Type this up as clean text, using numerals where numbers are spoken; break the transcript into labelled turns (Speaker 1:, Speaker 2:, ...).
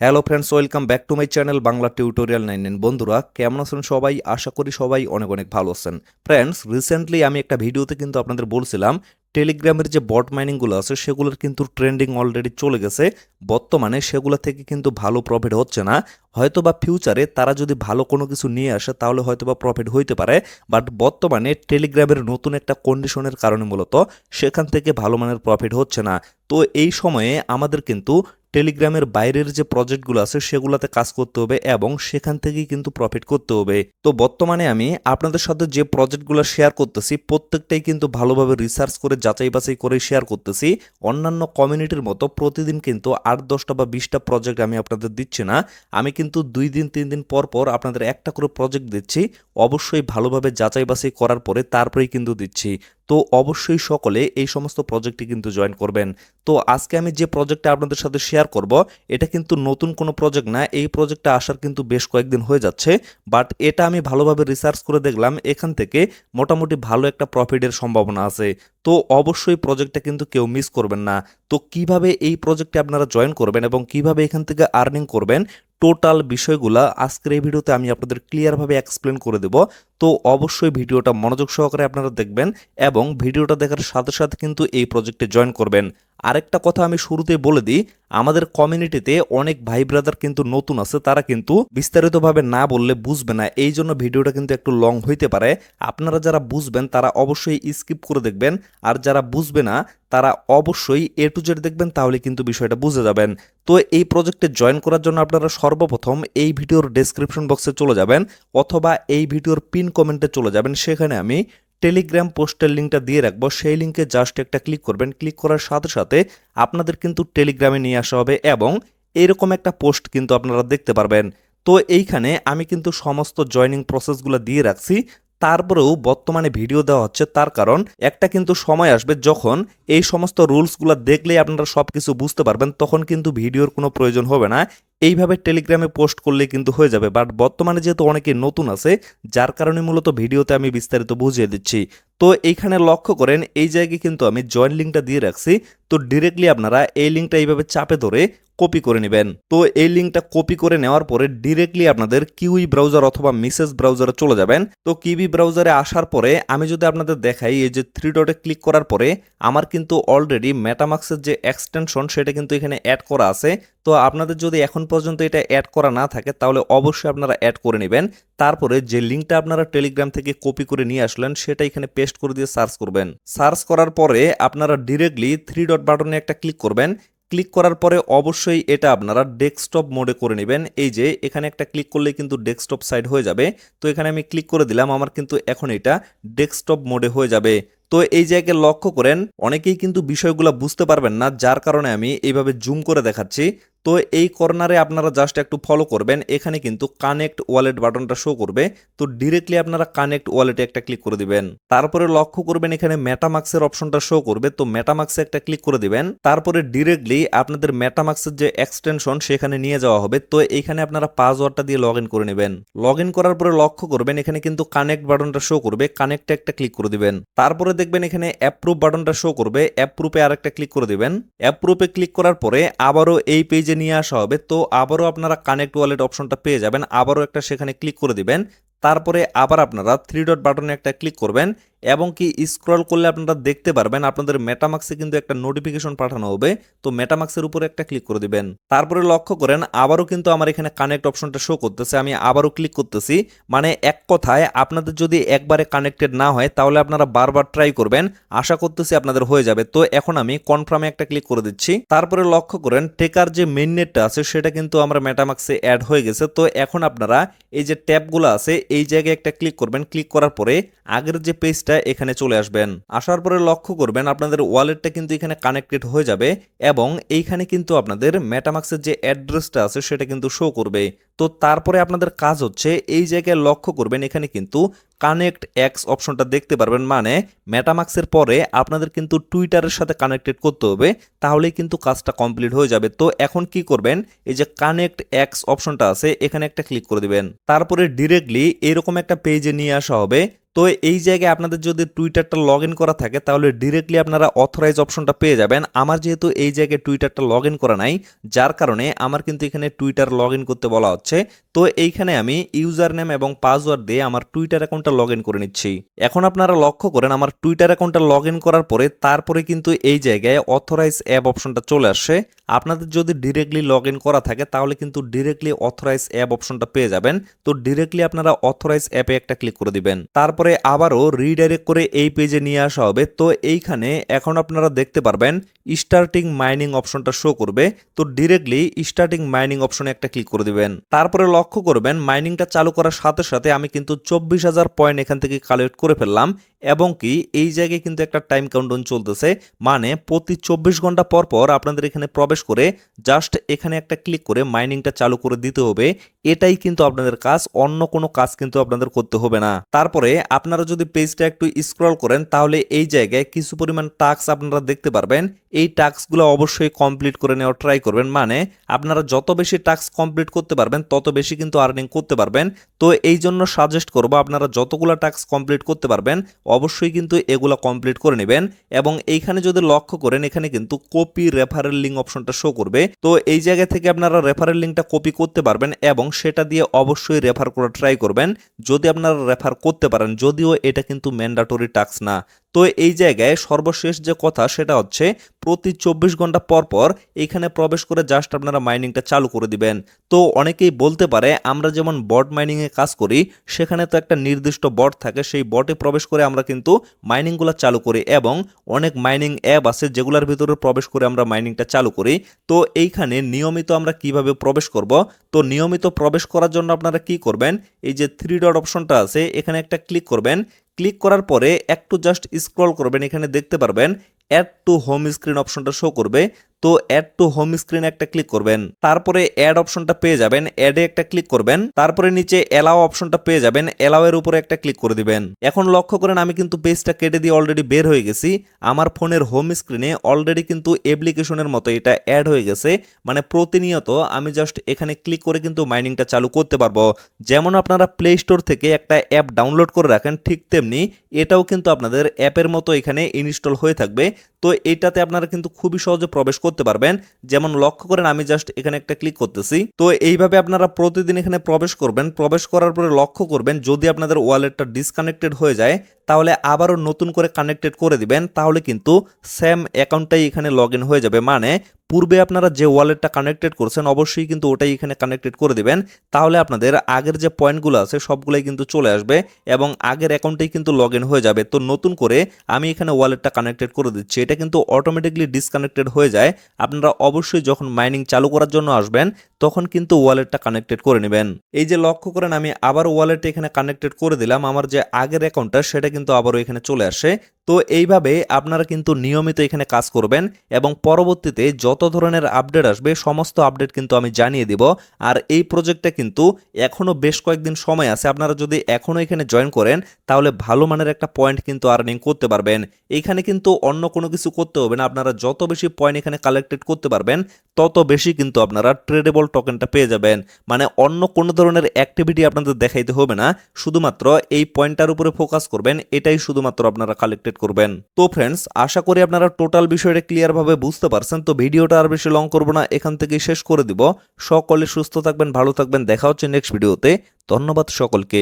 Speaker 1: Hello friends, welcome back to my channel Bangla tutorial 99। বন্ধুরা কেমন আছেন সবাই? আশা করি সবাই অনেক অনেক ভালো আছেন। ফ্রেন্ডস, রিসেন্টলি আমি একটা ভিডিওতে কিন্তু আপনাদের বলছিলাম টেলিগ্রামের যে বট মাইনিংগুলো আছে সেগুলোর কিন্তু ট্রেন্ডিং অলরেডি চলে গেছে। বর্তমানে সেগুলো থেকে কিন্তু ভালো প্রফিট হচ্ছে না। হয়তো বা ফিউচারে তারা যদি ভালো কোনো কিছু নিয়ে আসে তাহলে হয়তো বা প্রফিট হইতে পারে, বাট বর্তমানে টেলিগ্রামের নতুন একটা কন্ডিশনের কারণে মূলত সেখান থেকে ভালো মানের প্রফিট হচ্ছে না। তো এই সময়ে আমাদের কিন্তু টেলিগ্রামের বাইরের যে প্রজেক্টগুলো আছে সেগুলোতে কাজ করতে হবে এবং সেখান থেকেই কিন্তু প্রফিট করতে হবে। তো বর্তমানে আমি আপনাদের সাথে যে প্রজেক্টগুলো শেয়ার করতেছি প্রত্যেকটাই কিন্তু ভালোভাবে রিসার্চ করে যাচাই বাছাই করে শেয়ার করতেছি। অন্যান্য কমিউনিটির মতো প্রতিদিন কিন্তু 8-10টা বা 20টা প্রজেক্ট আমি আপনাদের দিচ্ছি না। আমি কিন্তু 2 দিন 3 দিন পর পর আপনাদের একটা করে প্রজেক্ট দিচ্ছি। অবশ্যই ভালোভাবে যাচাই বাছাই করার পরে তারপরেই কিন্তু দিচ্ছি। তো অবশ্যই সকলে এই সমস্ত প্রজেক্টে কিন্তু জয়েন করবেন। তো আজকে আমি যে প্রজেক্টটা আপনাদের সাথে শেয়ার করব এটা কিন্তু নতুন কোনো প্রজেক্ট না। এই প্রজেক্টটা আসার কিন্তু বেশ কয়েকদিন হয়ে যাচ্ছে, বাট এটা আমি ভালোভাবে রিসার্চ করে দেখলাম এখান থেকে মোটামুটি ভালো একটা প্রফিটের সম্ভাবনা আছে। তো অবশ্যই প্রজেক্টটা কিন্তু কেউ মিস করবেন না। তো কিভাবে এই প্রজেক্টে আপনারা জয়েন করবেন এবং কিভাবে এখান থেকে আর্নিং করবেন টোটাল বিষয়গুলা আজকের এই ভিডিওতে আমি আপনাদের ক্লিয়ারভাবে এক্সপ্লেন করে দেব। তো অবশ্যই ভিডিওটা মনোযোগ সহকারে আপনারা দেখবেন এবং ভিডিওটা দেখার সাথে সাথে কিন্তু এই প্রজেক্টে জয়েন করবেন। আরেকটা কথা আমি শুরুতেই বলে দিই, আমাদের কমিউনিটিতে অনেক ভাই ব্রাদার কিন্তু নতুন আছে, তারা কিন্তু বিস্তারিতভাবে না বললে বুঝবে না, এই জন্য ভিডিওটা কিন্তু একটু লং হইতে পারে। আপনারা যারা বুঝবেন তারা অবশ্যই স্কিপ করে দেখবেন, আর যারা বুঝবে না তারা অবশ্যই এ টু জেড দেখবেন, তাহলে কিন্তু বিষয়টা বুঝে যাবেন। তো এই প্রজেক্টে জয়েন করার জন্য আপনারা সর্বপ্রথম এই ভিডিওর ডেসক্রিপশন বক্সে চলে যাবেন অথবা এই ভিডিওর পিন কমেন্টে চলে যাবেন। সেখানে আমি টেলিগ্রাম পোস্টের লিঙ্কটা দিয়ে রাখবো, সেই লিঙ্কে জাস্ট একটা ক্লিক করবেন। ক্লিক করার সাথে সাথে আপনাদের কিন্তু টেলিগ্রামে নিয়ে আসা হবে এবং এরকম একটা পোস্ট কিন্তু আপনারা দেখতে পারবেন। তো এইখানে আমি কিন্তু সমস্ত জয়নিং প্রসেসগুলো দিয়ে রাখছি। তারপরেও বর্তমানে ভিডিও দেওয়া হচ্ছে, তার কারণ একটা কিন্তু সময় আসবে যখন এই সমস্ত রুলসগুলো দেখলেই আপনারা সব কিছু বুঝতে পারবেন, তখন কিন্তু ভিডিওর কোনো প্রয়োজন হবে না। এইভাবে টেলিগ্রামে পোস্ট করলে কিন্তু হয়ে যাবে, বাট বর্তমানে যেহেতু অনেকে নতুন আছে যার কারণে মূলত ভিডিওতে আমি বিস্তারিত বুঝিয়ে দিচ্ছি। তো এইখানে লক্ষ্য করেন এই জায়গায় কিন্তু আমি জয়েন লিঙ্কটা দিয়ে রাখছি। তো ডিরেক্টলি আপনারা এই লিঙ্কটা এইভাবে চাপে ধরে কপি করে নেবেন। তো এই লিঙ্কটা কপি করে নেওয়ার পরে ডিরেক্টলি আপনাদের কিউই ব্রাউজার অথবা মেসেজ ব্রাউজারে চলে যাবেন। তো কিউই ব্রাউজারে আসার পরে আমি যদি আপনাদের দেখাই, এই যে 3 ডটে ক্লিক করার পরে আমার কিন্তু অলরেডি মেটামাক্সের যে এক্সটেনশন সেটা কিন্তু এখানে অ্যাড করা আছে। তো আপনাদের যদি এখন পর্যন্ত এটা অ্যাড করা না থাকে তাহলে অবশ্যই আপনারা অ্যাড করে নেবেন। তারপরে যে লিঙ্কটা আপনারা টেলিগ্রাম থেকে কপি করে নিয়ে আসলেন সেটা এখানে পেস্ট করে দিয়ে সার্চ করবেন। সার্চ করার পরে আপনারা ডিরেক্টলি 3 ডট বাটনে একটা ক্লিক করবেন। ক্লিক করার পরে অবশ্যই এটা আপনারা ডেস্কটপ মোডে করে নেবেন। এই যে এখানে একটা ক্লিক করলে কিন্তু ডেস্কটপ সাইড হয়ে যাবে। তো এখানে আমি ক্লিক করে দিলাম, আমার কিন্তু এখন এটা ডেস্কটপ মোডে হয়ে যাবে। তো এই জায়গায় লক্ষ্য করেন অনেকেই কিন্তু বিষয়গুলো বুঝতে পারবেন না, যার কারণে আমি এইভাবে জুম করে দেখাচ্ছি। তো এই কর্নারে আপনারা জাস্ট একটু ফলো করবেন, এখানে কিন্তু কানেক্ট ওয়ালেট বাটনটা শো করবে। তো ডিরেক্টলি আপনারা কানেক্ট ওয়ালেটে একটা ক্লিক করে দিবেন। তারপরে লক্ষ্য করবেন এখানে মেটামাক্সের অপশনটা শো করবে, তো মেটামাক্সে একটা ক্লিক করে দিবেন। তারপরে ডিরেক্টলি আপনাদের মেটামাক্সের যে এক্সটেনশন সেখানে নিয়ে যাওয়া হবে। তো এইখানে আপনারা পাসওয়ার্ডটা দিয়ে লগ ইন করে নেবেন। লগ ইন করার পরে লক্ষ্য করবেন এখানে কিন্তু কানেক্ট বাটনটা শো করবে, কানেক্টে একটা ক্লিক করে দিবেন। তারপরে দেখবেন এখানে অ্যাপ্রুভ বাটনটা শো করবে, অ্যাপ্রুভে আরেকটা ক্লিক করে দিবেন। অ্যাপ্রুভে ক্লিক করার পরে আবারও এই পেজে নিয়ে আসা হবে। তো আবারও আপনারা কানেক্ট ওয়ালেট অপশনটা পেয়ে যাবেন, আবারও একটা সেখানে ক্লিক করে দিবেন। তারপরে আবার আপনারা 3 ডট বাটনে একটা ক্লিক করবেন এবং কি স্ক্রল করলে আপনারা দেখতে পারবেন আপনাদের মেটামাক্সে কিন্তু একটা নোটিফিকেশন পাঠানো হবে। তো মেটামাক্সের উপরে একটা ক্লিক করে দিবেন। তারপরে লক্ষ্য করেন আবারও কিন্তু আমার এখানে কানেক্ট অপশনটা শো করতেছে, আমি আবারও ক্লিক করতেছি। মানে এক কথায় আপনাদের যদি একবারে কানেক্টেড না হয় তাহলে আপনারা বারবার ট্রাই করবেন, আশা করতেছি আপনাদের হয়ে যাবে। তো এখন আমি কনফার্মে একটা ক্লিক করে দিচ্ছি। তারপরে লক্ষ্য করেন টেকার যে মেইন নেটটা আছে সেটা কিন্তু আমার মেটামাক্সে অ্যাড হয়ে গেছে। তো এখন আপনারা এই যে ট্যাবগুলো আছে এই জায়গায় একটা ক্লিক করবেন। ক্লিক করার পরে আগের যে পেজটা এখানে চলে আসবেন। আসার পরে লক্ষ্য করবেন আপনাদের ওয়ালেটটা কিন্তু এখানে কানেক্টেড হয়ে যাবে এবং এইখানে কিন্তু আপনাদের মেটামাক্সের যে অ্যাড্রেসটা আছে সেটা কিন্তু শো করবে। তো তারপরে আপনাদের কাজ হচ্ছে এই জায়গায় লক্ষ্য করবেন এখানে কিন্তু কানেক্ট এক্স অপশনটা দেখতে পারবেন, মানে মেটামাক্সের পরে আপনাদের কিন্তু টুইটারের সাথে কানেক্টেড করতে হবে, তাহলেই কিন্তু কাজটা কমপ্লিট হয়ে যাবে। তো এখন কি করবেন, এই যে কানেক্ট এক্স অপশনটা আছে এখানে একটা ক্লিক করে দিবেন। তারপরে ডিরেক্টলি এরকম একটা পেজে নিয়ে আসা হবে। তো এই জায়গায় আপনাদের যদি টুইটারটা লগ ইন করা থাকে তাহলে ডিরেক্টলি আপনারা অথরাইজ অপশনটা পেয়ে যাবেন। আমার যেহেতু এই জায়গায় টুইটারটা লগ ইন করা নাই, যার কারণে আমার কিন্তু এখানে টুইটার লগ ইন করতে বলা হচ্ছে। তো এইখানে আমি ইউজার নেম এবং পাসওয়ার্ড দিয়ে আমার টুইটার অ্যাকাউন্টটা লগ ইন করে নিচ্ছি। এখন আপনারা লক্ষ্য করেন আমার টুইটার অ্যাকাউন্টটা লগ ইন করার পরে তারপরে কিন্তু এই জায়গায় অথরাইজ অ্যাপ অপশনটা চলে আসে। আপনাদের যদি ডিরেক্টলি লগ ইন করা থাকে তাহলে কিন্তু ডিরেক্টলি অথরাইজ অ্যাপ অপশনটা পেয়ে যাবেন। তো ডিরেক্টলি আপনারা অথরাইজ অ্যাপে একটা ক্লিক করে দিবেন, তারপরে আবারও রিডাইরেক্ট করে এই পেজে নিয়ে আসা হবে। তো এইখানে এখন আপনারা দেখতে পারবেন স্টার্টিং মাইনিং অপশনটা শো করবে। তো ডিরেক্টলি স্টার্টিং মাইনিং অপশনে একটা ক্লিক করে দিবেন, তারপরে লক্ষ্য করবেন মাইনিংটা চালু করার সাথে সাথে আমি কিন্তু 24,000 পয়েন্ট এখান থেকে কালেক্ট করে ফেললাম এবং কি এই জায়গায় কিন্তু একটা টাইম কাউন্টডাউন চলতেছে, মানে প্রতি 24 ঘন্টা পর পর আপনাদের এখানে প্রবেশ করে জাস্ট এখানে একটা ক্লিক করে মাইনিংটা চালু করে দিতে হবে। এটাই কিন্তু আপনাদের কাজ, অন্য কোনো কাজ কিন্তু আপনাদের করতে হবে না। তারপরে আপনারা যদি পেজটা একটু স্ক্রল করেন তাহলে এই জায়গায় কিছু পরিমাণ টাস্ক আপনারা দেখতে পারবেন। এই টাস্কগুলো অবশ্যই কমপ্লিট করে নেওয়ার ট্রাই করবেন, মানে আপনারা যত বেশি টাস্ক কমপ্লিট করতে পারবেন তত বেশি কিন্তু আর্নিং করতে পারবেন। তো এই জন্য সাজেস্ট করব আপনারা যতগুলো টাস্ক কমপ্লিট করতে পারবেন অবশ্যই কিন্তু এগুলো কমপ্লিট করে নেবেন। এবং এইখানে যদি লক্ষ্য করেন এখানে কিন্তু কপি রেফারেল লিঙ্ক অপশনটা শো করবে। তো এই জায়গা থেকে আপনারা রেফারেল লিঙ্কটা কপি করতে পারবেন এবং সেটা দিয়ে অবশ্যই রেফার করা ট্রাই করবেন যদি আপনারা রেফার করতে পারেন, যদিও এটা কিন্তু ম্যান্ডেটরি টাস্ক না। তো এই জায়গায় সর্বশেষ যে কথা সেটা হচ্ছে প্রতি 24 ঘন্টা পর পর এখানে প্রবেশ করে জাস্ট আপনারা মাইনিংটা চালু করে দিবেন। তো অনেকেই বলতে পারে আমরা যেমন বট মাইনিংয়ে কাজ করি সেখানে তো একটা নির্দিষ্ট বট থাকে, সেই বটে প্রবেশ করে আমরা কিন্তু মাইনিংগুলো চালু করি এবং অনেক মাইনিং অ্যাপ আছে যেগুলোর ভিতরে প্রবেশ করে আমরা মাইনিংটা চালু করি। তো এইখানে নিয়মিত আমরা কিভাবে প্রবেশ করব, তো নিয়মিত প্রবেশ করার জন্য আপনারা কি করবেন, এই যে 3 ডট অপশনটা আছে এখানে একটা ক্লিক করবেন। ক্লিক করার পরে একটু জাস্ট স্ক্রল করবেন, এখানে দেখতে পারবেন অ্যাড টু হোম স্ক্রিন অপশনটা শো করবে। তো অ্যাড টু হোম স্ক্রিন একটা ক্লিক করবেন, তারপরে অ্যাড অপশনটা পেয়ে যাবেন, অ্যাডে একটা ক্লিক করবেন, তারপরে নিচে এলাও অপশনটা পেয়ে যাবেন, এলাও এর উপরে একটা ক্লিক করে দিবেন। এখন লক্ষ্য করেন আমি কিন্তু পেজটা কেটে দিয়ে অলরেডি বের হয়ে গেছি। আমার ফোনের হোম স্ক্রিনে অলরেডি কিন্তু অ্যাপ্লিকেশনের মতো এটা অ্যাড হয়ে গেছে, মানে প্রতিনিয়ত আমি জাস্ট এখানে ক্লিক করে কিন্তু মাইনিংটা চালু করতে পারবো। যেমন আপনারা প্লে স্টোর থেকে একটা অ্যাপ ডাউনলোড করে রাখেন ঠিক তেমনি এটাও কিন্তু আপনাদের অ্যাপের মতো এখানে ইনস্টল হয়ে থাকবে। তো এটাতে আপনারা কিন্তু খুবই সহজে প্রবেশ করতে পারবেন। যেমন লক্ষ্য করেন আমি জাস্ট এখানে একটা ক্লিক করতেছি। তো এইভাবে আপনারা প্রতিদিন এখানে প্রবেশ করবেন, প্রবেশ করার পরে লক্ষ্য করবেন যদি আপনাদের ওয়ালেটটা ডিসকানেক্টেড হয়ে যায় তাহলে আবারও নতুন করে কানেক্টেড করে দিবেন, তাহলে কিন্তু সেম অ্যাকাউন্টটাই এখানে লগ ইন হয়ে যাবে। মানে পূর্বে আপনারা যে ওয়ালেটটা কানেক্টেড করছেন অবশ্যই কিন্তু ওটাই এখানে কানেক্টেড করে দিবেন, তাহলে আপনাদের আগের যে পয়েন্টগুলো আছে সবগুলোই কিন্তু চলে আসবে এবং আগের অ্যাকাউন্টেই কিন্তু লগ ইন হয়ে যাবে। তো নতুন করে আমি এখানে ওয়ালেটটা কানেক্টেড করে দিচ্ছি, এটা কিন্তু অটোমেটিকলি ডিসকানেক্টেড হয়ে যায়। আপনারা অবশ্যই যখন মাইনিং চালু করার জন্য আসবেন তখন কিন্তু ওয়ালেটটা কানেক্টেড করে নেবেন। এই যে লক্ষ্য করেন আমি আবার ওয়ালেটটা এখানে কানেক্টেড করে দিলাম, আমার যে আগের অ্যাকাউন্টটা সেটা কিন্তু আবারও এখানে চলে আসে। তো এইভাবে আপনারা কিন্তু নিয়মিত এখানে কাজ করবেন এবং পরবর্তীতে যত ধরনের আপডেট আসবে সমস্ত আপডেট কিন্তু আমি জানিয়ে দিব। আর এই প্রজেক্টটা কিন্তু এখনও বেশ কয়েকদিন সময় আছে, আপনারা যদি এখনও এখানে জয়েন করেন তাহলে ভালো মানের একটা পয়েন্ট কিন্তু আর্নিং করতে পারবেন। এখানে কিন্তু অন্য কোনো কিছু করতে হবে না, আপনারা যত বেশি পয়েন্ট এখানে কালেক্টেড করতে পারবেন তত বেশি কিন্তু আপনারা ট্রেডেবল টোকেনটা পেয়ে যাবেন। মানে অন্য কোনো ধরনের অ্যাক্টিভিটি আপনাদের দেখাইতে হবে না, শুধুমাত্র এই পয়েন্টটার উপরে ফোকাস করবেন, এটাই শুধুমাত্র আপনারা কালেক্টেড করবেন। তো ফ্রেন্ডস আশা করি আপনারা টোটাল বিষয়টা ক্লিয়ারভাবে বুঝতে পারছেন। তো ভিডিওটা আর বেশি লং করব না, এখান থেকেই শেষ করে দিব। সকলে সুস্থ থাকবেন, ভালো থাকবেন, দেখা হচ্ছে নেক্সট ভিডিওতে। ধন্যবাদ সকলকে।